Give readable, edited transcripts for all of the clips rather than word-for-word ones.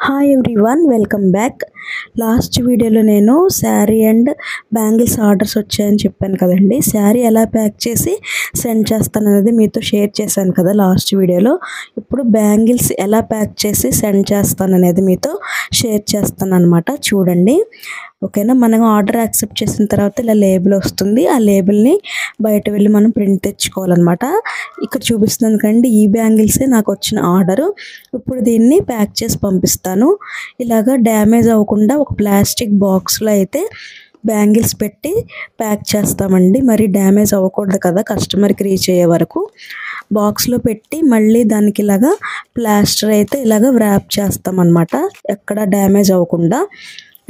Hi everyone, welcome back. Last వీడియోలో నేను sari and bangles orders వచ్చాయని చెప్పాను కదండి. శారీ ఎలా ప్యాక్ చేసి సెండ్ చేస్తాను అనేది మీతో షేర్ చేశాను కదా లాస్ట్ వీడియోలో. ఇప్పుడు బ్యాంగిల్స్ ఎలా ప్యాక్ చేసి సెండ్ చేస్తాను అనేది మీతో షేర్ చేస్తాను అనమాట. చూడండి, ఓకేనా. మనం ఆర్డర్ యాక్సెప్ట్ చేసిన తర్వాత ఇలా లేబుల్ వస్తుంది. ఆ లేబుల్ని బయట వెళ్ళి మనం ప్రింట్ తెచ్చుకోవాలన్నమాట. ఇక్కడ చూపిస్తున్నాను కండి, ఈ బ్యాంగిల్సే నాకు వచ్చిన ఆర్డరు. ఇప్పుడు దీన్ని ప్యాక్ చేసి పంపిస్తాను. ఇలాగ డ్యామేజ్ అవ్వకుండా ఒక ప్లాస్టిక్ బాక్స్లో అయితే బ్యాంగిల్స్ పెట్టి ప్యాక్ చేస్తామండి. మరి డ్యామేజ్ అవ్వకూడదు కదా కస్టమర్కి రీచ్ అయ్యే వరకు. బాక్స్లో పెట్టి మళ్ళీ దానికి ఇలాగా ప్లాస్టర్ అయితే ఇలాగ వ్రాప్ చేస్తామన్నమాట, ఎక్కడ డ్యామేజ్ అవ్వకుండా.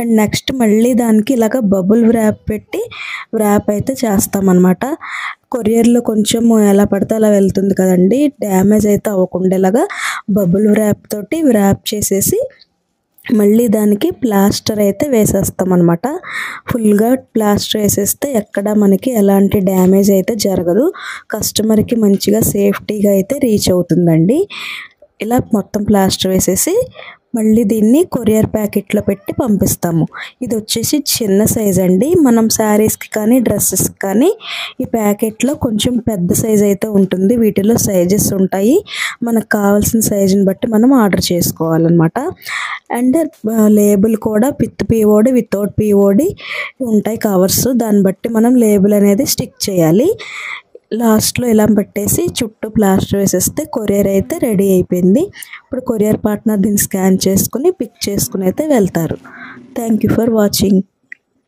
అండ్ నెక్స్ట్ మళ్ళీ దానికి ఇలాగ బబుల్ వ్రాప్ పెట్టి వ్రాప్ అయితే చేస్తామన్నమాట. కొరియర్లో కొంచెం ఎలా పడితే అలా వెళ్తుంది కదండి, డ్యామేజ్ అయితే అవ్వకుండా ఇలాగా బబుల్ వ్రాప్ తోటి వ్రాప్ చేసేసి మళ్ళీ దానికి ప్లాస్టర్ అయితే వేసేస్తాం అనమాట. ఫుల్గా ప్లాస్టర్ వేసేస్తే ఎక్కడ మనకి ఎలాంటి డ్యామేజ్ అయితే జరగదు, కస్టమర్కి మంచిగా సేఫ్టీగా అయితే రీచ్ అవుతుందండి. ఇలా మొత్తం ప్లాస్టర్ వేసేసి మళ్ళీ దీన్ని కొరియర్ ప్యాకెట్లో పెట్టి పంపిస్తాము. ఇది వచ్చేసి చిన్న సైజ్ అండి. మనం శారీస్కి కానీ డ్రెస్సెస్కి కానీ ఈ ప్యాకెట్లో కొంచెం పెద్ద సైజ్ అయితే ఉంటుంది. వీటిలో సైజెస్ ఉంటాయి, మనకు కావాల్సిన సైజుని బట్టి మనం ఆర్డర్ చేసుకోవాలన్నమాట. అండ్ లేబుల్ కూడా విత్ పిఓడి వితౌట్ పిఓడి ఉంటాయి కవర్స్, దాన్ని బట్టి మనం లేబుల్ అనేది స్టిక్ చేయాలి. లాస్ట్లో ఇలా పెట్టేసి చుట్టూ ప్లాస్టర్ వేసేస్తే కొరియర్ అయితే రెడీ అయిపోయింది. ఇప్పుడు కొరియర్ పార్ట్నర్ దీన్ని స్కాన్ చేసుకుని పిక్ చేసుకుని అయితే వెళ్తారు. Thank you for watching.